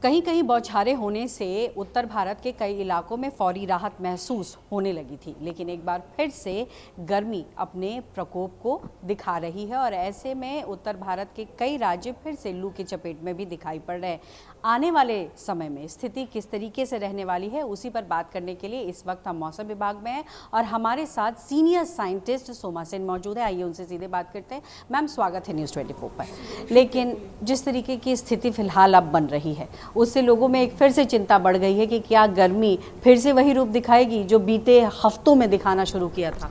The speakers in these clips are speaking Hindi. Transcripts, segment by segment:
कहीं कहीं बौछारें होने से उत्तर भारत के कई इलाकों में फौरी राहत महसूस होने लगी थी, लेकिन एक बार फिर से गर्मी अपने प्रकोप को दिखा रही है और ऐसे में उत्तर भारत के कई राज्य फिर से लू की चपेट में भी दिखाई पड़ रहे हैं। आने वाले समय में स्थिति किस तरीके से रहने वाली है, उसी पर बात करने के लिए इस वक्त हम मौसम विभाग में हैं और हमारे साथ सीनियर साइंटिस्ट सोमा सेन मौजूद है। आइए उनसे सीधे बात करते हैं। मैम, स्वागत है न्यूज़ 24 पर। लेकिन जिस तरीके की स्थिति फिलहाल अब बन रही है, उससे लोगों में एक फिर से चिंता बढ़ गई है कि क्या गर्मी फिर से वही रूप दिखाएगी जो बीते हफ्तों में दिखाना शुरू किया था।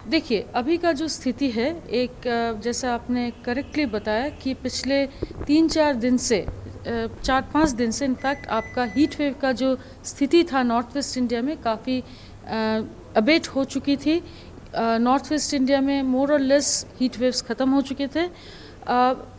देखिए, अभी का जो स्थिति है, एक जैसा आपने करेक्टली बताया कि पिछले 3-4 दिन से 4-5 दिन से इनफैक्ट आपका हीट वेव का जो स्थिति था नॉर्थ वेस्ट इंडिया में काफ़ी अबेट हो चुकी थी। नॉर्थ वेस्ट इंडिया में मोर और लेस हीट वेव्स ख़त्म हो चुके थे।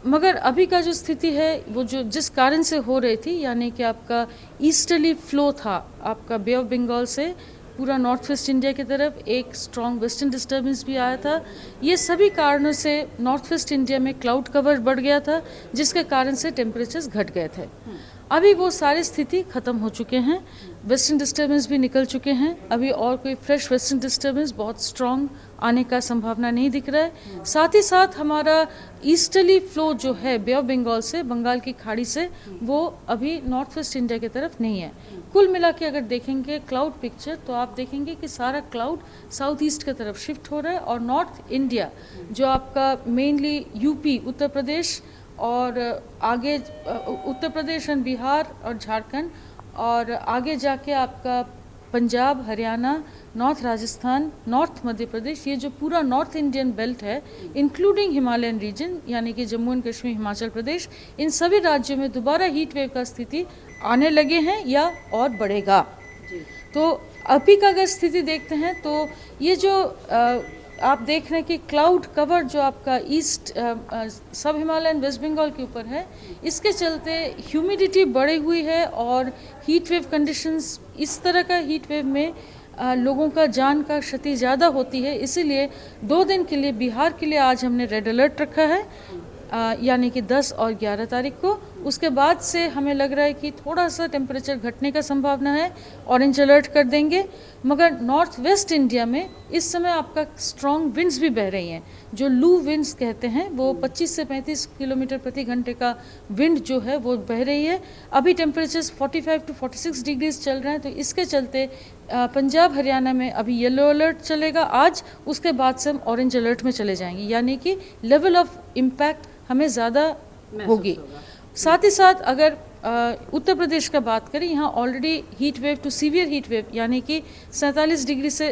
मगर अभी का जो स्थिति है वो जो जिस कारण से हो रही थी, यानी कि आपका ईस्टर्ली फ्लो था आपका बे ऑफ बंगाल से पूरा नॉर्थ वेस्ट इंडिया की तरफ, एक स्ट्रॉन्ग वेस्टर्न डिस्टर्बेंस भी आया था। ये सभी कारणों से नॉर्थ वेस्ट इंडिया में क्लाउड कवर बढ़ गया था, जिसके कारण से टेम्परेचर्स घट गए थे। अभी वो सारी स्थिति ख़त्म हो चुके हैं, वेस्टर्न डिस्टर्बेंस भी निकल चुके हैं। अभी और कोई फ्रेश वेस्टर्न डिस्टर्बेंस बहुत स्ट्रॉन्ग आने का संभावना नहीं दिख रहा है। साथ ही साथ हमारा ईस्टर्ली फ्लो जो है बे ऑफ बंगाल से, बंगाल की खाड़ी से, वो अभी नॉर्थ वेस्ट इंडिया की तरफ नहीं है। कुल मिला के अगर देखेंगे क्लाउड पिक्चर, तो आप देखेंगे कि सारा क्लाउड साउथ ईस्ट की तरफ शिफ्ट हो रहा है और नॉर्थ इंडिया जो आपका मेनली यूपी, उत्तर प्रदेश और आगे उत्तर प्रदेश एंड बिहार और झारखंड और आगे जाके आपका पंजाब, हरियाणा, नॉर्थ राजस्थान, नॉर्थ मध्य प्रदेश, ये जो पूरा नॉर्थ इंडियन बेल्ट है इंक्लूडिंग हिमालयन रीजन यानी कि जम्मू एंड कश्मीर, हिमाचल प्रदेश, इन सभी राज्यों में दोबारा हीट वेव का स्थिति आने लगे हैं या और बढ़ेगा। तो अभी का अगर स्थिति देखते हैं तो ये जो आप देख रहे हैं कि क्लाउड कवर जो आपका ईस्ट सब हिमालयन वेस्ट बंगाल के ऊपर है, इसके चलते ह्यूमिडिटी बढ़ी हुई है और हीट वेव कंडीशंस, इस तरह का हीट वेव में लोगों का जान का क्षति ज़्यादा होती है। इसीलिए 2 दिन के लिए बिहार के लिए आज हमने रेड अलर्ट रखा है, यानी कि 10 और 11 तारीख को। उसके बाद से हमें लग रहा है कि थोड़ा सा टेम्परेचर घटने का संभावना है, ऑरेंज अलर्ट कर देंगे। मगर नॉर्थ वेस्ट इंडिया में इस समय आपका स्ट्रॉन्ग विंड्स भी बह रही हैं, जो लू विंड्स कहते हैं, वो 25 से 35 किलोमीटर प्रति घंटे का विंड जो है वो बह रही है। अभी टेम्परेचर्स 45 to 46 डिग्रीज चल रहे हैं, तो इसके चलते पंजाब, हरियाणा में अभी येलो अलर्ट चलेगा आज, उसके बाद से हम ऑरेंज अलर्ट में चले जाएंगे, यानी कि लेवल ऑफ इम्पैक्ट हमें ज़्यादा होगी। साथ ही साथ अगर उत्तर प्रदेश का बात करें, यहाँ already heat wave to severe heat wave यानी कि 47 डिग्री से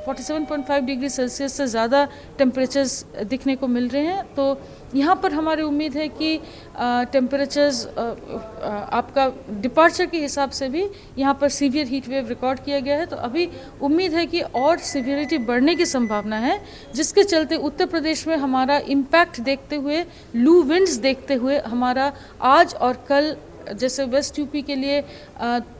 47.5 डिग्री सेल्सियस से ज़्यादा टेम्परेचर्स दिखने को मिल रहे हैं। तो यहाँ पर हमारी उम्मीद है कि टेम्परेचर्स आपका डिपार्चर के हिसाब से भी यहाँ पर सीवियर हीट वेव रिकॉर्ड किया गया है। तो अभी उम्मीद है कि और सीवियरिटी बढ़ने की संभावना है, जिसके चलते उत्तर प्रदेश में हमारा इम्पैक्ट देखते हुए, लू विंड्स देखते हुए, हमारा आज और कल जैसे वेस्ट यूपी के लिए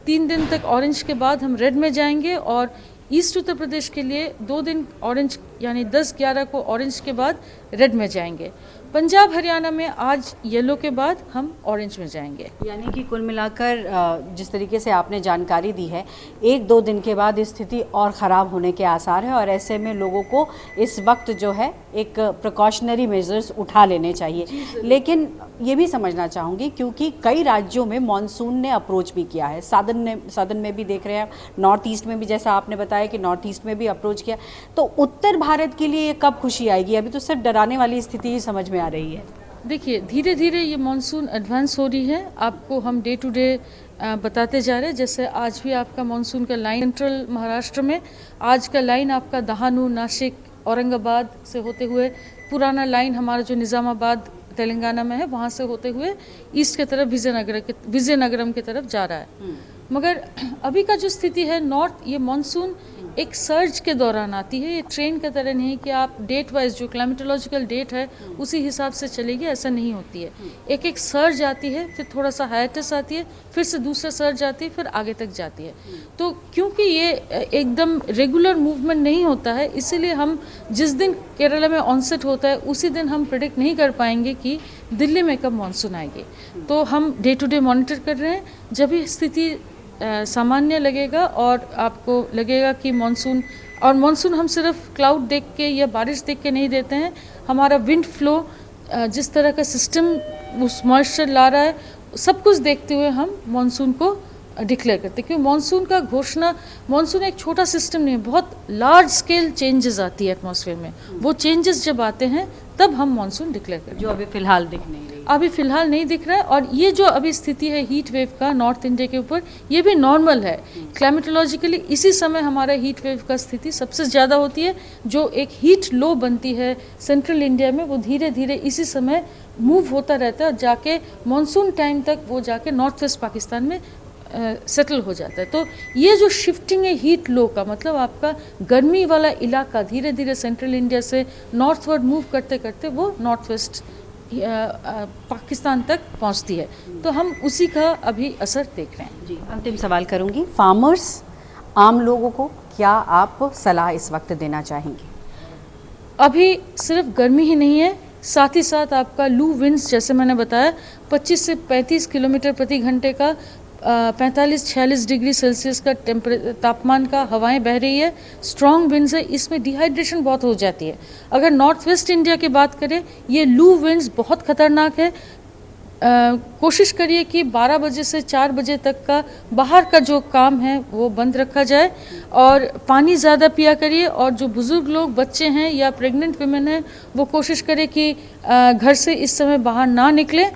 3 दिन तक ऑरेंज के बाद हम रेड में जाएंगे और ईस्ट उत्तर प्रदेश के लिए 2 दिन ऑरेंज यानी 10-11 को ऑरेंज के बाद रेड में जाएंगे। पंजाब, हरियाणा में आज येलो के बाद हम ऑरेंज में जाएंगे। यानी कि कुल मिलाकर जिस तरीके से आपने जानकारी दी है, 1-2 दिन के बाद स्थिति और ख़राब होने के आसार है और ऐसे में लोगों को इस वक्त जो है एक प्रिकॉशनरी मेजर्स उठा लेने चाहिए। लेकिन ये भी समझना चाहूँगी, क्योंकि कई राज्यों में मानसून ने अप्रोच भी किया है, सदन में भी देख रहे हैं, नॉर्थ ईस्ट में भी, जैसा आपने बताया कि नॉर्थ ईस्ट में भी अप्रोच किया, तो उत्तर भारत के लिए कब खुशी आएगी? अभी तो सिर्फ डराने वाली स्थिति ही समझ में आ रही है। देखिए, धीरे धीरे ये मानसून एडवांस हो रही है, आपको हम डे टू डे बताते जा रहे हैं। जैसे आज भी आपका मानसून का लाइन सेंट्रल महाराष्ट्र में, आज का लाइन आपका दहानू, नासिक, औरंगाबाद से होते हुए, पुराना लाइन हमारा जो निज़ामाबाद तेलंगाना में है, वहाँ से होते हुए ईस्ट की तरफ विजयनगरम की तरफ जा रहा है। मगर अभी का जो स्थिति है, नॉर्थ, ये मानसून एक सर्ज के दौरान आती है। ये ट्रेन की तरह नहीं कि आप डेट वाइज जो क्लाइमेटोलॉजिकल डेट है उसी हिसाब से चलेगी, ऐसा नहीं होती है। एक एक सर्ज आती है, फिर थोड़ा सा हाइटस आती है, फिर से दूसरा सर्ज आती है, फिर आगे तक जाती है। तो क्योंकि ये एकदम रेगुलर मूवमेंट नहीं होता है, इसीलिए हम जिस दिन केरला में ऑनसेट होता है उसी दिन हम प्रेडिक्ट नहीं कर पाएंगे कि दिल्ली में कब मानसून आएगी। तो हम डे टू डे मॉनिटर कर रहे हैं। जब भी स्थिति सामान्य लगेगा और आपको लगेगा कि मानसून, और मानसून हम सिर्फ क्लाउड देख के या बारिश देख के नहीं देते हैं, हमारा विंड फ्लो जिस तरह का सिस्टम उस मॉइस्चर ला रहा है, सब कुछ देखते हुए हम मानसून को डिक्लेयर करते हैं। क्योंकि मानसून का घोषणा, मानसून एक छोटा सिस्टम नहीं है, बहुत लार्ज स्केल चेंजेस आती है एटमॉस्फेयर में। वो चेंजेस जब आते हैं तब हम मानसून डिक्लेयर करते हैं, जो अभी फिलहाल दिख नहीं रही। अभी फिलहाल नहीं दिख रहा है। और ये जो अभी स्थिति है हीट वेव का नॉर्थ इंडिया के ऊपर, ये भी नॉर्मल है। क्लाइमेटोलॉजिकली इसी समय हमारा हीट वेव का स्थिति सबसे ज़्यादा होती है। जो एक हीट लो बनती है सेंट्रल इंडिया में, वो धीरे धीरे इसी समय मूव होता रहता है और जाके मानसून टाइम तक वो जाके नॉर्थ वेस्ट पाकिस्तान में सेटल हो जाता है। तो ये जो शिफ्टिंग है हीट लो का मतलब, आपका गर्मी वाला इलाका धीरे धीरे सेंट्रल इंडिया से नॉर्थवर्ड मूव करते करते वो नॉर्थ वेस्ट पाकिस्तान तक पहुंचती है। तो हम उसी का अभी असर देख रहे हैं। जी, अंतिम सवाल करूंगी, फार्मर्स, आम लोगों को क्या आप सलाह इस वक्त देना चाहेंगे? अभी सिर्फ गर्मी ही नहीं है, साथ ही साथ आपका लू विंड्स, जैसे मैंने बताया 25 से 35 किलोमीटर प्रति घंटे का 45-46 डिग्री सेल्सियस का तापमान का हवाएं बह रही है, स्ट्रॉन्ग विंड्स है। इसमें डिहाइड्रेशन बहुत हो जाती है। अगर नॉर्थ वेस्ट इंडिया की बात करें, ये लू विंड्स बहुत खतरनाक है। कोशिश करिए कि 12 बजे से 4 बजे तक का बाहर का जो काम है वो बंद रखा जाए और पानी ज़्यादा पिया करिए। और जो बुज़ुर्ग लोग, बच्चे हैं या प्रेग्नेंट वुमेन हैं, वो कोशिश करें कि घर से इस समय बाहर ना निकलें।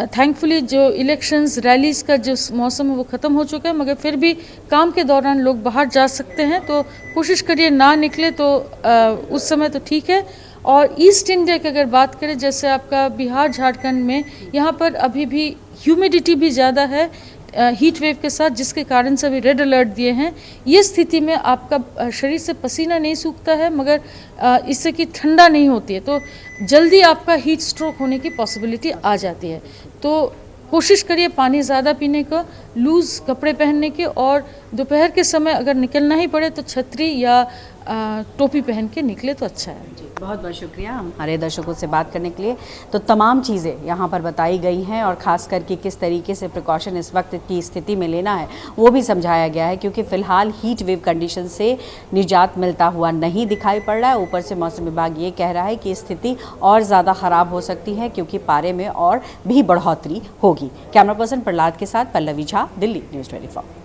थैंकफुली जो इलेक्शंस, रैलीज का जो मौसम है वो ख़त्म हो चुका है, मगर फिर भी काम के दौरान लोग बाहर जा सकते हैं, तो कोशिश करिए ना निकले। तो उस समय तो ठीक है। और ईस्ट इंडिया की अगर बात करें, जैसे आपका बिहार, झारखंड में, यहाँ पर अभी भी ह्यूमिडिटी भी ज़्यादा है हीट वेव के साथ, जिसके कारण से अभी रेड अलर्ट दिए हैं। ये स्थिति में आपका शरीर से पसीना नहीं सूखता है, मगर इससे कि ठंडा नहीं होती है, तो जल्दी आपका हीट स्ट्रोक होने की पॉसिबिलिटी आ जाती है। तो कोशिश करिए पानी ज़्यादा पीने का, लूज़ कपड़े पहनने के, और दोपहर के समय अगर निकलना ही पड़े तो छतरी या टोपी पहन के निकले तो अच्छा है। जी, बहुत बहुत शुक्रिया हमारे दर्शकों से बात करने के लिए। तो तमाम चीज़ें यहाँ पर बताई गई हैं और ख़ास करके किस तरीके से प्रिकॉशन इस वक्त की स्थिति में लेना है वो भी समझाया गया है, क्योंकि फ़िलहाल हीट वेव कंडीशन से निजात मिलता हुआ नहीं दिखाई पड़ रहा है। ऊपर से मौसम विभाग ये कह रहा है कि स्थिति और ज़्यादा ख़राब हो सकती है, क्योंकि पारे में और भी बढ़ोतरी होगी। कैमरा पर्सन प्रहलाद के साथ पल्लवी झा, दिल्ली न्यूज़ 24।